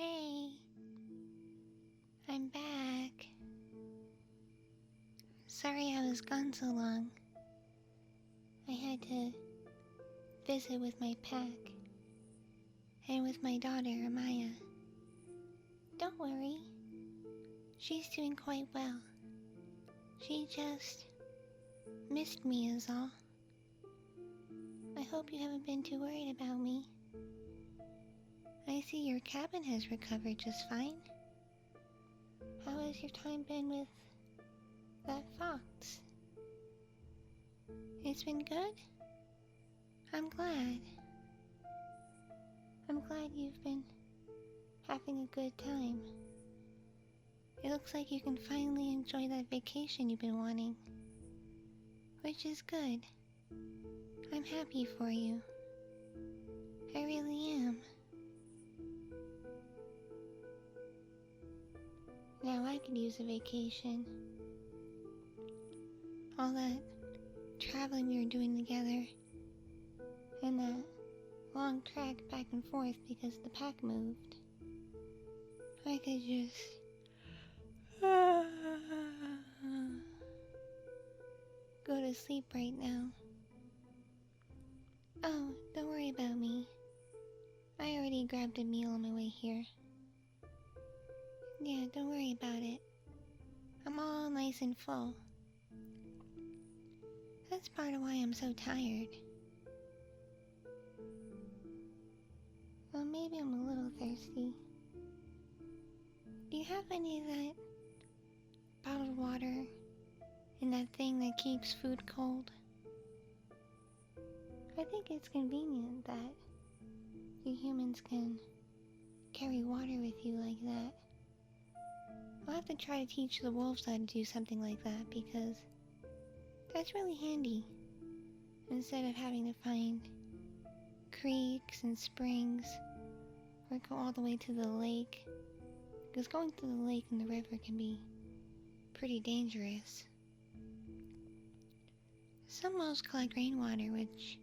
Hey, I'm back. Sorry I was gone so long. I had to visit with my pack and with my daughter, Amaya. Don't worry, she's doing quite well. She just missed me is all. I hope you haven't been too worried about me. I see your cabin has recovered just fine. How has your time been with that fox? It's been good? I'm glad. I'm glad you've been having a good time. It looks like you can finally enjoy that vacation you've been wanting. Which is good. I'm happy for you. I really am. Now I could use a vacation. All that traveling we were doing together, and that long trek back and forth because the pack moved. I could just go to sleep right now. Oh, don't worry about me. I already grabbed a meal on my way here. Yeah, don't worry about it. I'm all nice and full. That's part of why I'm so tired. Well, maybe I'm a little thirsty. Do you have any of that bottled water and that thing that keeps food cold? I think it's convenient that you humans can carry water with you like that. I'll have to try to teach the wolves how to do something like that because that's really handy. Instead of having to find creeks and springs or go all the way to the lake. Because going to the lake and the river can be pretty dangerous. Some wolves collect rainwater, which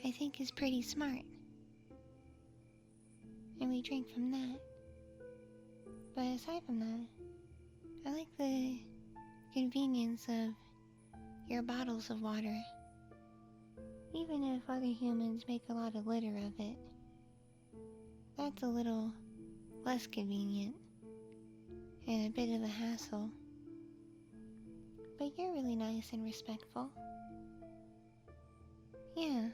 I think is pretty smart. And we drink from that. But aside from that, I like the convenience of your bottles of water. Even if other humans make a lot of litter of it, that's a little less convenient and a bit of a hassle. But you're really nice and respectful. Yeah.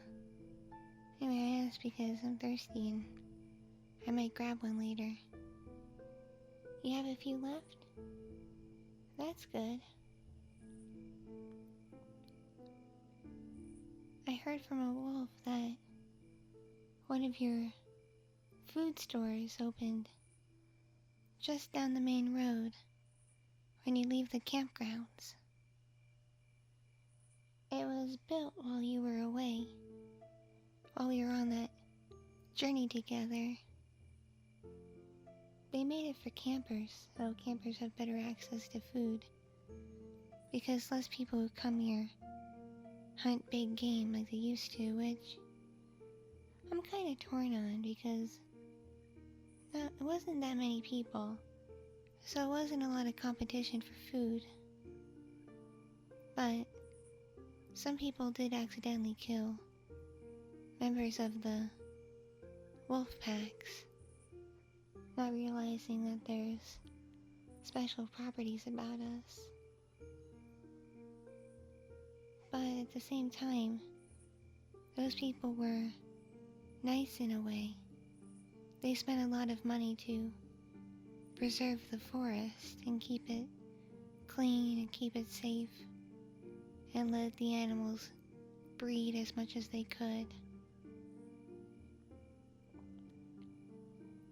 Anyway, I asked because I'm thirsty and I might grab one later. You have a few left? That's good. I heard from a wolf that one of your food stores opened just down the main road when you leave the campgrounds. It was built while you were away, while we were on that journey together. They made it for campers, so campers have better access to food, because less people who come here hunt big game like they used to, which I'm kind of torn on because it wasn't that many people, so it wasn't a lot of competition for food. But some people did accidentally kill members of the wolf packs, not realizing that there's special properties about us. But at the same time, those people were nice in a way. They spent a lot of money to preserve the forest and keep it clean and keep it safe and let the animals breed as much as they could.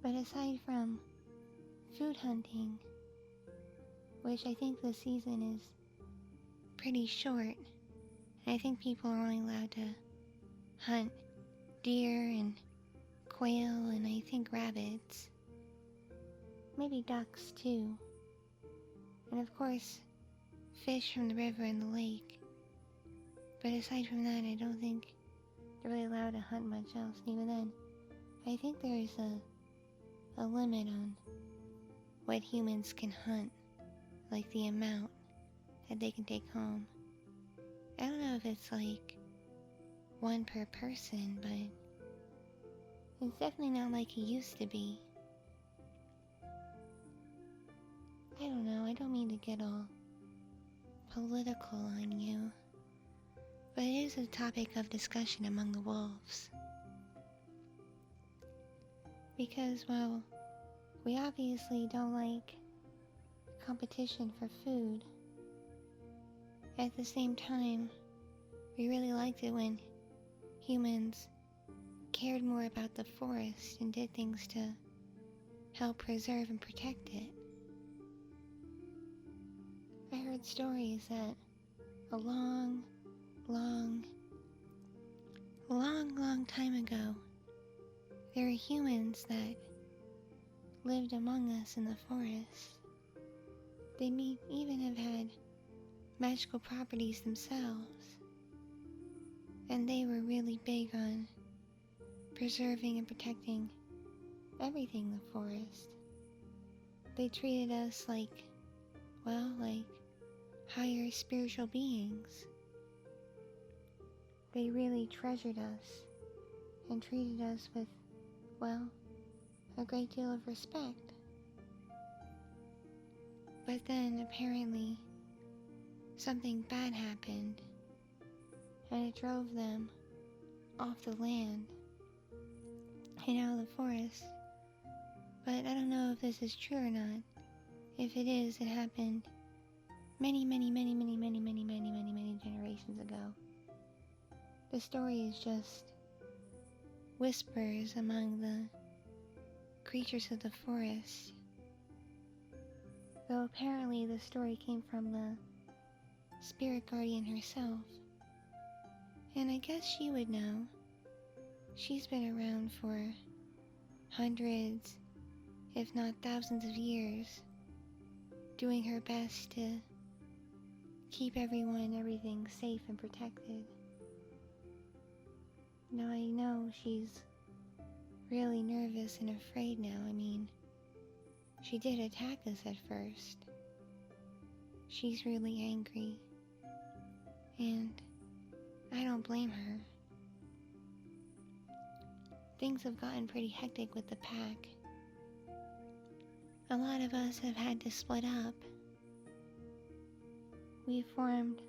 But aside from food hunting, which I think the season is pretty short, I think people are only allowed to hunt deer and quail and I think rabbits. Maybe ducks too. And of course, fish from the river and the lake. But aside from that, I don't think they're really allowed to hunt much else. And even then, I think there is a a limit on what humans can hunt, like the amount that they can take home. I don't know if it's like one per person, but it's definitely not like it used to be. I don't know, I don't mean to get all political on you, but it is a topic of discussion among the wolves. Because, well, we obviously don't like competition for food. At the same time, we really liked it when humans cared more about the forest and did things to help preserve and protect it. I heard stories that a long time ago, there were humans that lived among us in the forest. They may even have had magical properties themselves, and they were really big on preserving and protecting everything in the forest. They treated us like higher spiritual beings. They really treasured us and treated us with, a great deal of respect. But then apparently something bad happened, and it drove them off the land and out of the forest. But I don't know if this is true or not. If it is, it happened many generations ago. The story is just whispers among the creatures of the forest. Though apparently the story came from the spirit guardian herself. And I guess she would know. She's been around for hundreds, if not thousands of years, doing her best to keep everyone and everything safe and protected. Now I know she's really nervous and afraid now. I mean, she did attack us at first. She's really angry, and I don't blame her. Things have gotten pretty hectic with the pack. A lot of us have had to split up. We formed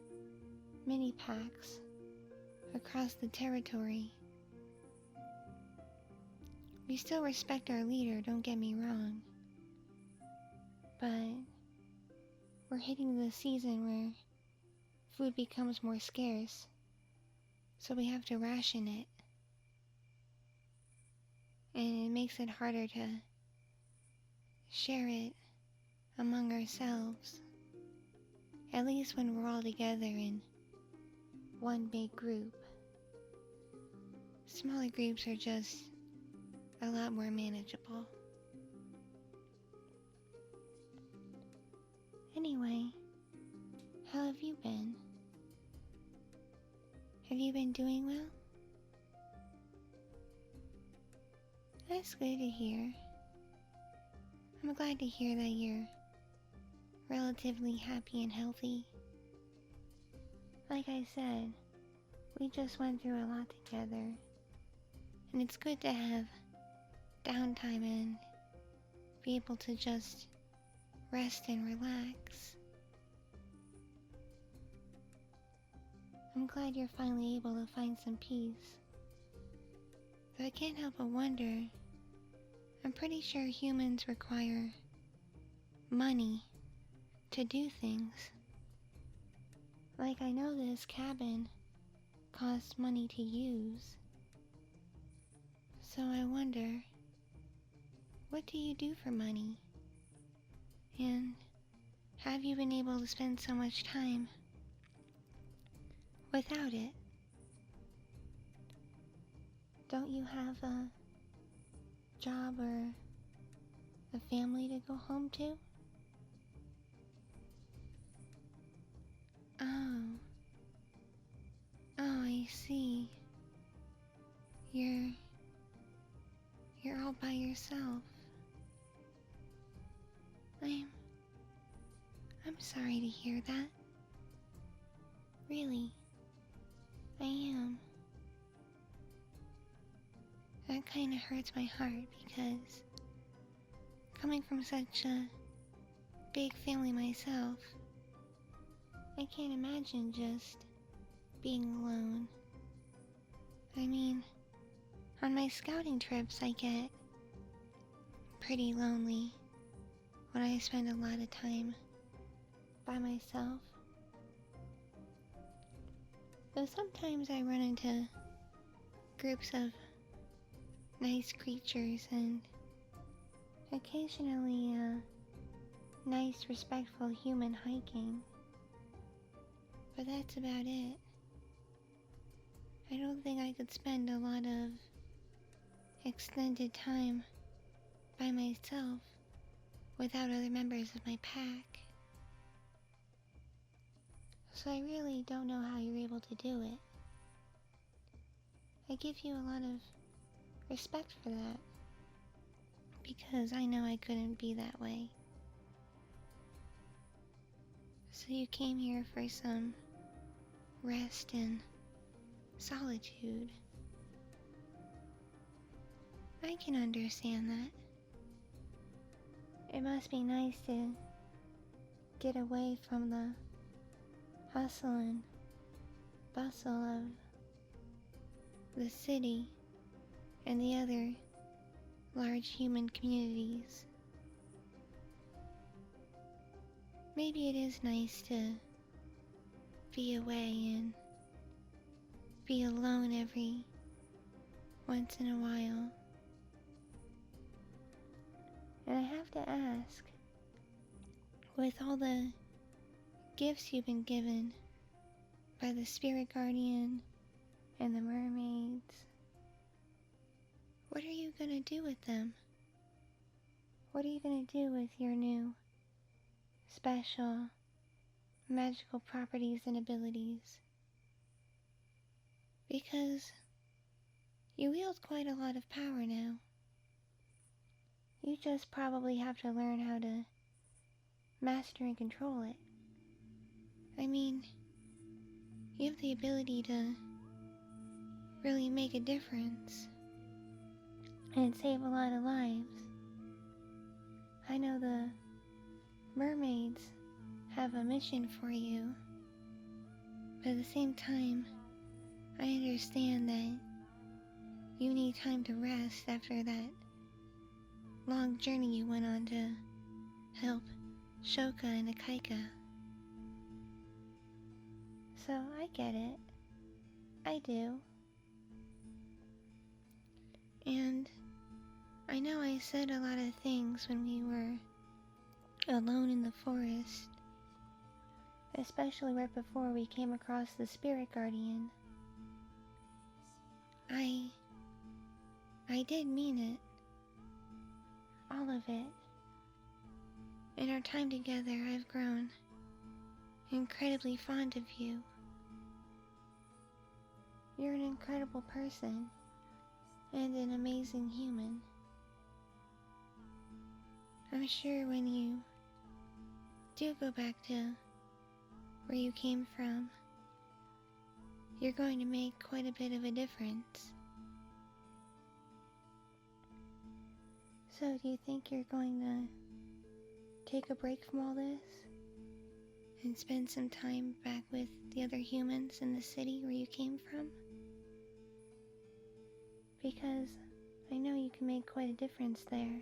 mini packs across the territory. We still respect our leader, don't get me wrong. But we're hitting the season where food becomes more scarce, so we have to ration it. And it makes it harder to share it among ourselves. At least when we're all together in one big group. Smaller groups are just a lot more manageable. Anyway, how have you been? Have you been doing well? That's good to hear. I'm glad to hear that you're relatively happy and healthy. Like I said, we just went through a lot together, and it's good to have downtime and be able to just rest and relax. I'm glad you're finally able to find some peace. Though I can't help but wonder, I'm pretty sure humans require money to do things. Like, I know this cabin costs money to use. So I wonder, what do you do for money? And have you been able to spend so much time without it? Don't you have a job or a family to go home to? Oh, I see. You're all by yourself. sorry to hear that. Really, I am. That kinda hurts my heart because coming from such a big family myself, I can't imagine just being alone. I mean, on my scouting trips I get pretty lonely when I spend a lot of time by myself. Though sometimes I run into groups of nice creatures and occasionally a nice, respectful human hiking. But that's about it. I don't think I could spend a lot of extended time by myself without other members of my pack. So I really don't know how you're able to do it. I give you a lot of respect for that, because I know I couldn't be that way. So you came here for some rest and solitude. I can understand that. It must be nice to get away from the hustle and bustle of the city and the other large human communities. Maybe it is nice to be away and be alone every once in a while. And I have to ask, with all the gifts you've been given by the spirit guardian and the mermaids, what are you gonna do with them? What are you gonna do with your new special magical properties and abilities? Because you wield quite a lot of power now. You just probably have to learn how to master and control it. I mean, you have the ability to really make a difference and save a lot of lives. I know the mermaids have a mission for you, but at the same time, I understand that you need time to rest after that long journey you went on to help Shoka and Akaika. So I get it. I do. And I know I said a lot of things when we were alone in the forest, especially right before we came across the spirit guardian. I did mean it. All of it. In our time together, I've grown incredibly fond of you. You're an incredible person and an amazing human. I'm sure when you do go back to where you came from, you're going to make quite a bit of a difference. So do you think you're going to take a break from all this and spend some time back with the other humans in the city where you came from? Because I know you can make quite a difference there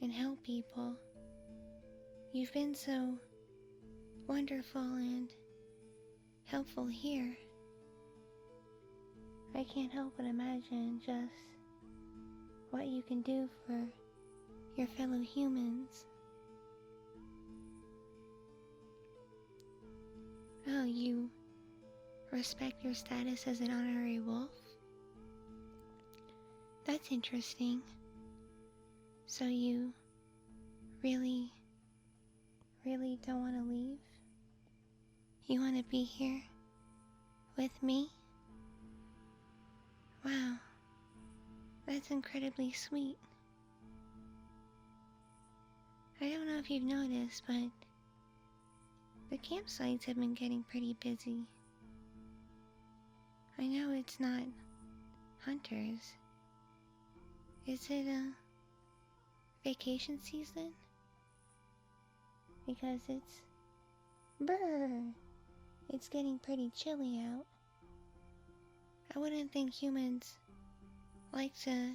and help people. You've been so wonderful and helpful here. I can't help but imagine just what you can do for your fellow humans. Oh, you respect your status as an honorary wolf? That's interesting. So you really don't want to leave? You want to be here with me? Wow, that's incredibly sweet. I don't know if you've noticed, but campsites have been getting pretty busy. I know it's not hunters. Is it a vacation season? Because it's getting pretty chilly out. I wouldn't think humans like to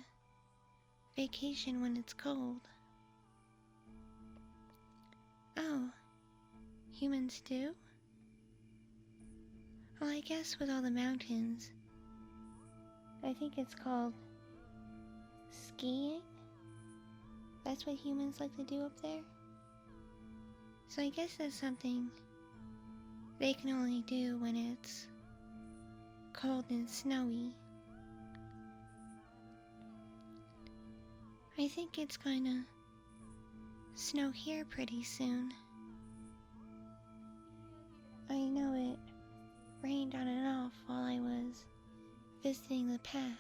vacation when it's cold. Oh, humans do? Well, I guess with all the mountains, I think it's called skiing. That's what humans like to do up there. So I guess that's something they can only do when it's cold and snowy. I think it's gonna snow here pretty soon. I know it rained on and off while I was visiting the pack.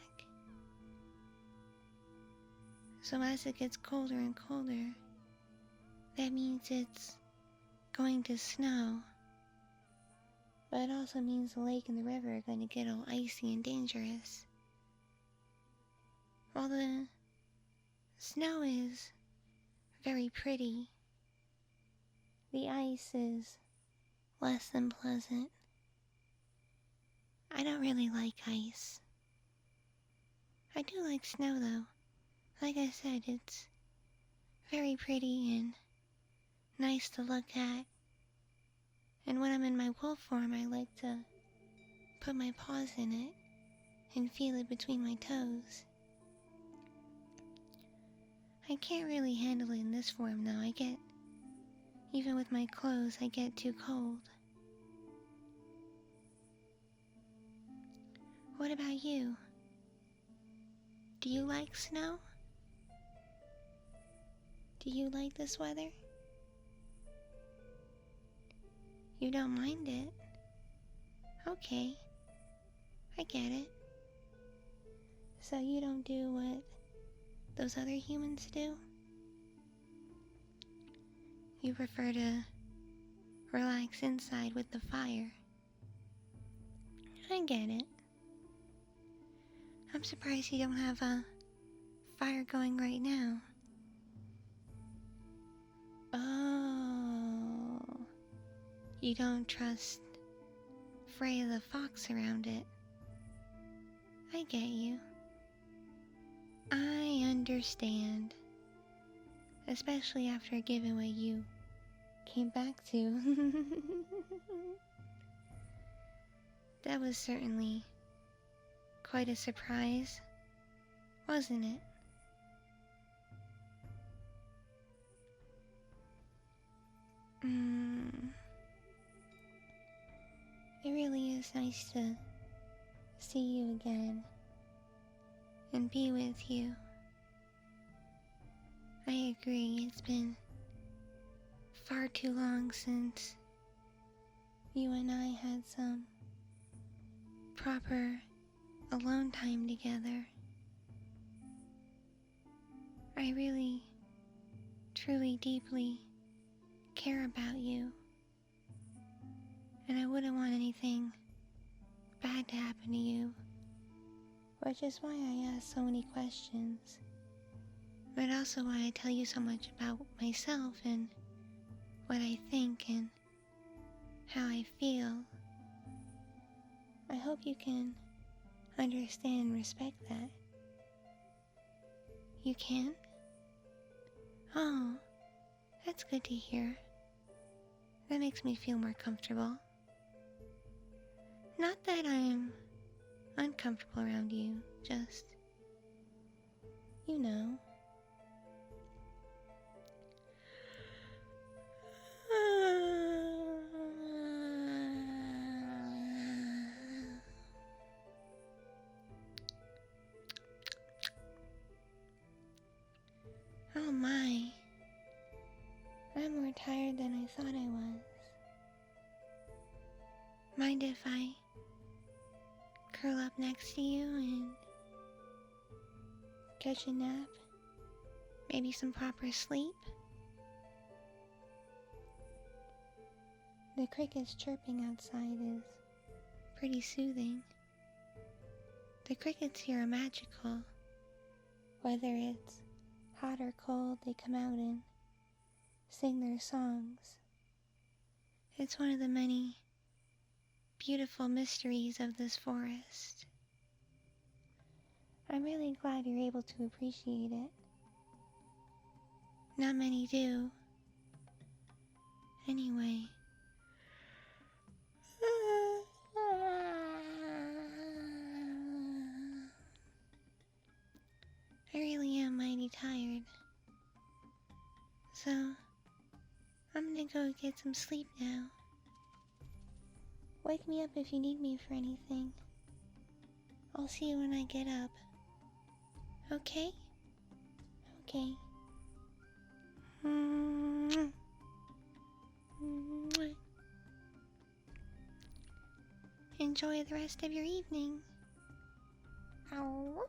So as it gets colder and colder, that means it's going to snow. But it also means the lake and the river are going to get all icy and dangerous. While the snow is very pretty, the ice is less than pleasant. I don't really like ice. I do like snow though. Like I said, it's very pretty and nice to look at. And when I'm in my wolf form, I like to put my paws in it and feel it between my toes. I can't really handle it in this form though. Even with my clothes, I get too cold. What about you? Do you like snow? Do you like this weather? You don't mind it? Okay, I get it. So you don't do what those other humans do? You prefer to relax inside with the fire. I get it. I'm surprised you don't have a fire going right now. Oh, you don't trust Freya the fox around it. I get you. I understand. Especially after given what you came back to. That was certainly quite a surprise, wasn't it? It really is nice to see you again and be with you. I agree, it's been far too long since you and I had some proper alone time together. I really, truly, deeply care about you, and I wouldn't want anything bad to happen to you, which is why I ask so many questions, but also why I tell you so much about myself and what I think and how I feel. I hope you can understand and respect that. You can? Oh, that's good to hear. That makes me feel more comfortable. Not that I'm uncomfortable around you, just, you know. Oh my. I'm more tired than I thought I was. Mind if I curl up next to you and catch a nap? Maybe some proper sleep? The crickets chirping outside is pretty soothing. The crickets here are magical. Whether it's hot or cold, they come out and sing their songs. It's one of the many beautiful mysteries of this forest. I'm really glad you're able to appreciate it. Not many do. Anyway. I really am mighty tired. So, I'm gonna go get some sleep now. Wake me up if you need me for anything. I'll see you when I get up. Okay? Okay. Enjoy the rest of your evening. Ow.